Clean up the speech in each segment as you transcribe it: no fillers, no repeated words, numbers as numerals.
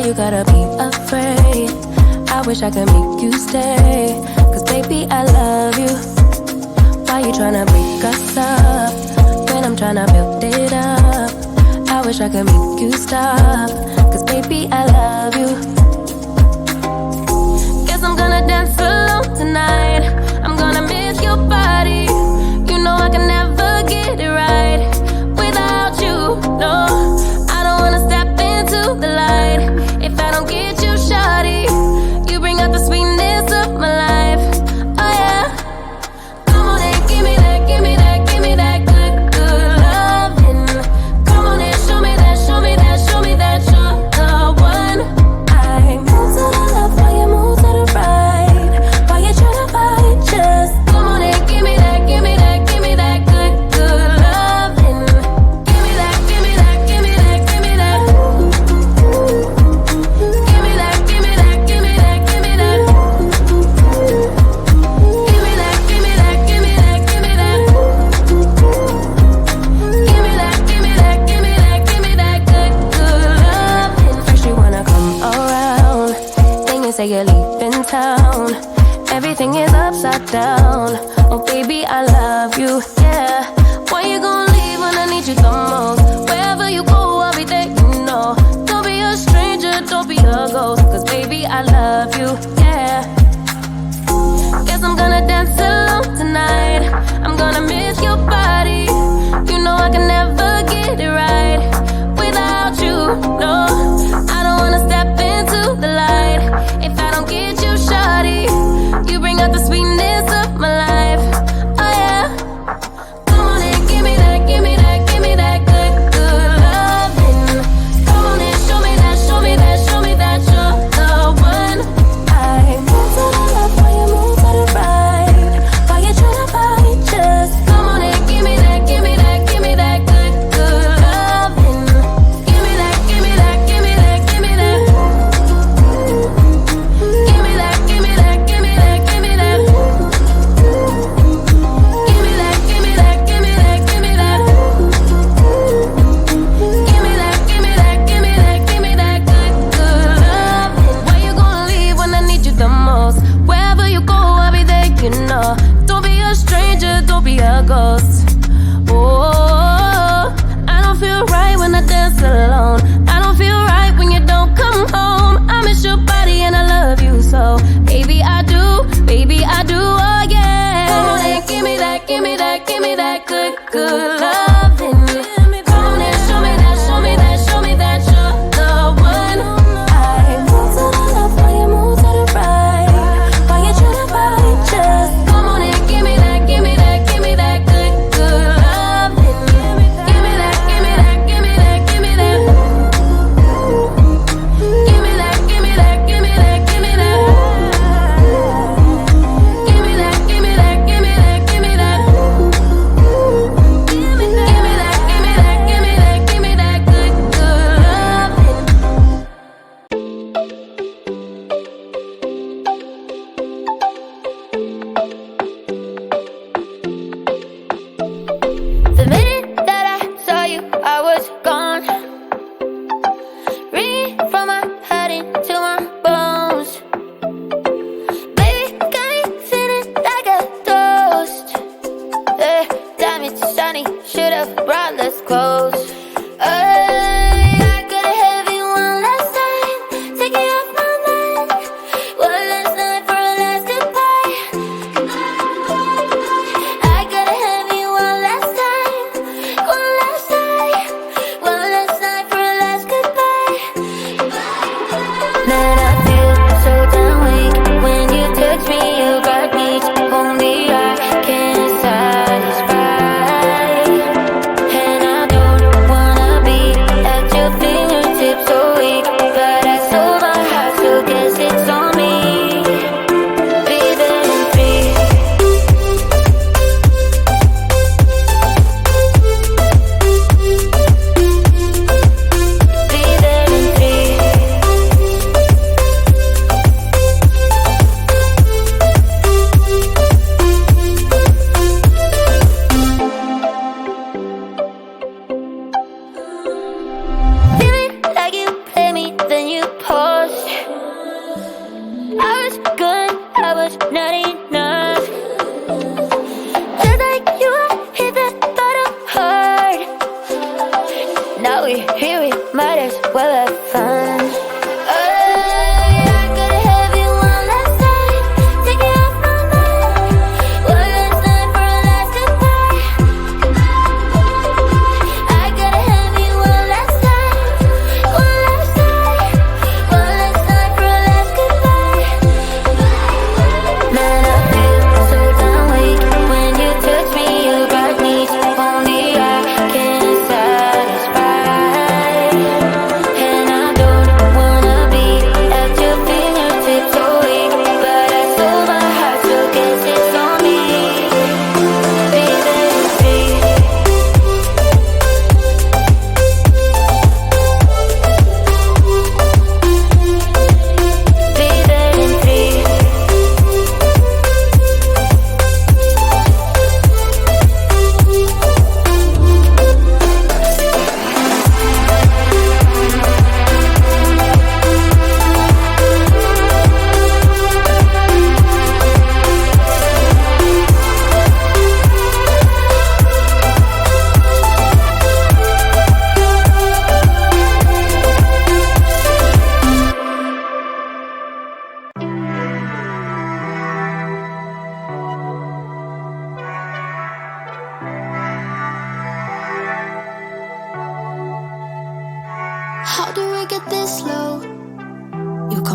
you gotta be afraid? I wish I could make you stay, cause baby I love you. Why you tryna break us up when I'm tryna build it up? I wish I could make you stop, cause baby I love you. Guess I'm gonna dance alone tonight. I'm gonna miss your body. You know I can never get it right without you, no. I don't wanna step into the light if I don't get you, shawty. You bring out the sweetness of my life, oh yeah. Come on and give me that, give me that, give me that good, good loving. Come on and show me that, show me that, show me that you're the one. I move to the left while you move to the right, while you try to fight, just come on and give me that, give me that, give me that good, good loving. Give me that, give me that, give me that, give me that. Give me that, give me that, give me that, give me that. Give me that, give me that, give me that, give me that. Give me that, give me that, give me that, give me that good, good loving. First you wanna come around, then you say you're leaving town. Everything is upside down. Oh baby, I love you, yeah. Why you gonna leave when I need you the most? Wherever you go, I'll be there, you know. Don't be a stranger, don't be a ghost, cause baby, I love you, yeah. Guess I'm gonna dance alone tonight. I'm gonna miss your body. You know I can never get it right without you, no. I don't wanna step into the light if I don't get you, shawty. You bring out the sweetness of my life, oh yeah. Come on and give me that, give me that, give me that good, good loving. Come on and show me that, show me that, show me that you're the one. I move to the left while you move to the right, while you try to fight, just come on and give me that, give me that, give me that good, good loving. Give me that, give me that, give me that, give me that. Give me that, give me that, give me that, give me that. Give me that, give me that, give me that, give me that. Give me that, give me that, give me that, give me that good, good loving. Why you gonna leave when I need you the most? Wherever you go, I'll be there, you know. Don't be a stranger, don't be a ghost. Oh, I don't feel right when I dance alone. I don't feel right when you don't come home. I miss your body and I love you so. Baby, I do, oh yeah. Come on and give me that, give me that, give me that good, good loving. Come on and show me that, show me that, show me that you're the one. I move to the left while you move to the right, while you try to fight, just come on and give me that, give me that, give me that good, good loving. Give me that, give me that, give me that, give me that. Give me that, give me that, give me that, give me that. Give me that, give me that, give me that, give me that. Give me that, give me that, give me that, give me that good, good loving. The minute that I saw you, I was gone. Ringing from my head into my bones. Baby, got me feeling like a toast. Diamonds shiny, should've brought less clothes. I gotta have you one last time, take it off my mind. One last night for a last goodbye. I gotta have you one last time, one last night, one last night for a last goodbye.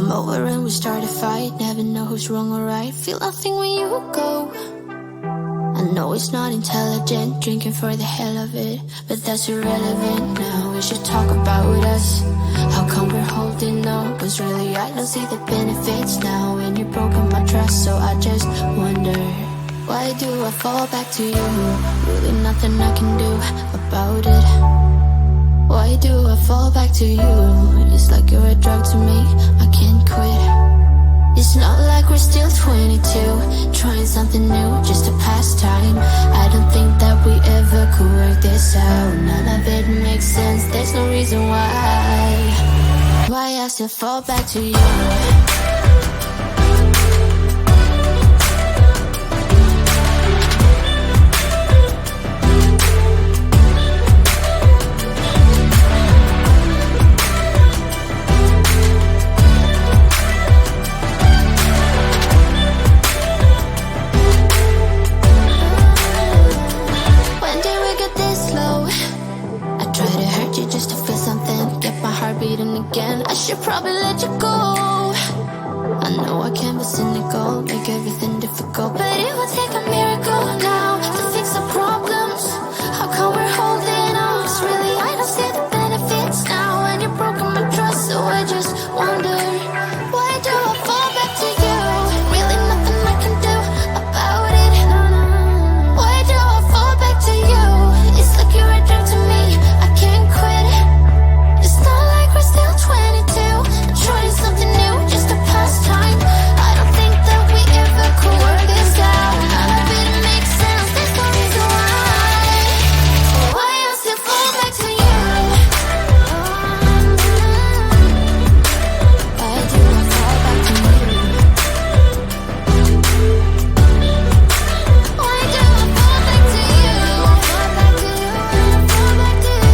come over and we start a fight. Never know who's wrong or right. Feel nothing when you go. I know it's not intelligent, drinking for the hell of it, but that's irrelevant now. We should talk about us. How come we're holding on? Cause really I don't see the benefits now. And you've broken my trust, so I just wonder, why do I fall back to you? Really nothing I can do about it. Why do I fall back to you? It's like you're a drug to me, I can't quit. It's not like we're still 22, trying something new, just a pastime. I don't think that we ever could work this out. None of it makes sense, there's no reason why I still fall back to you. I should probably let you go. I know I can be cynical, make everything difficult, but it will take a miracle now to fix the problems. How come we're holding on? Cause really I don't see the benefits now. And you've broken my trust, so I just wonder, why do I fall back to you? Really nothing I can do about it. Why do I fall back to you? It's like you're a drug to me, I can't quit. It's not like we're still 22, trying something new, just a pastime. I don't think that we ever could work this out. None of it makes sense, there's no reason why I still fall back to you. Why do I fall back to you? Why do I fall back to you? Fall back to you, fall back to you.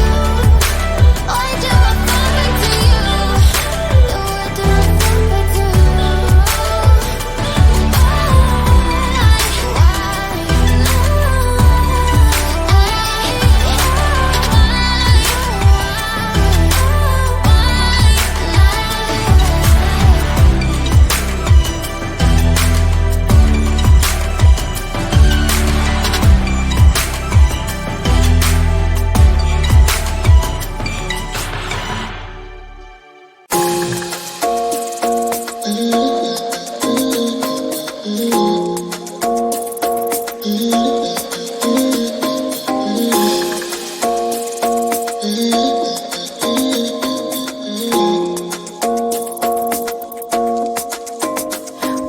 Why do I fall back to you? Why do I fall back to you?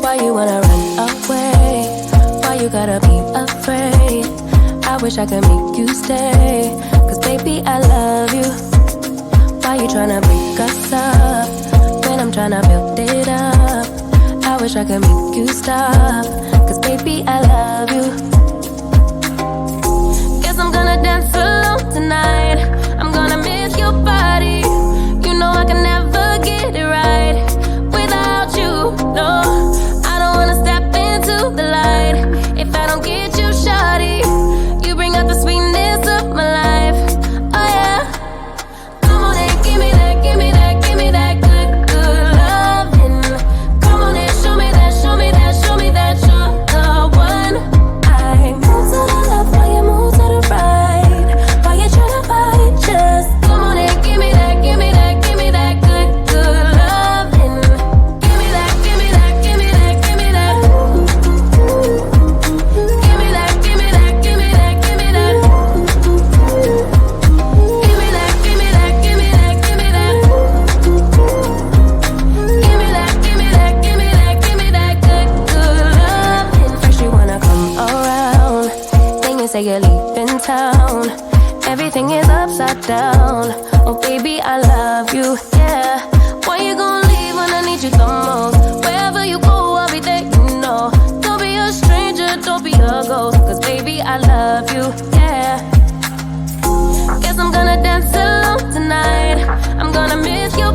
Why you wanna run away? Why you gotta be afraid? I wish I could make you stay, cause baby I love you. Why you tryna break us up when I'm tryna build it up? I wish I could make you stop, cause baby I love you. Guess I'm gonna dance alone tonight. I'm gonna miss your body. You know I can never get it right without you, no. I don't wanna step into the light if I don't get you, shawty. You bring out the sweetness of my life, oh yeah. Come on and give me that, give me that, give me that good, good loving. Come on and show me that, show me that, show me that you're the one. I move to the left while you move to the right. Why you tryna fight it? Just come on and give me that, give me that, give me that good, good loving. Give me that, give me that, give me that, give me that. Give me that, give me that, give me that, give me that. Give me that, give me that, give me that, give me that. Give me that, give me that, give me that, give me that good, good loving. First you wanna come around, then you say you're leaving town. Everything is upside down. Oh baby, I love you, yeah. Why you gonna leave when I need you the most? Wherever you go, I'll be there, you know. Don't be a stranger, don't be a ghost, cause baby, I love you, yeah. Guess I'm gonna dance alone tonight. I'm gonna miss you.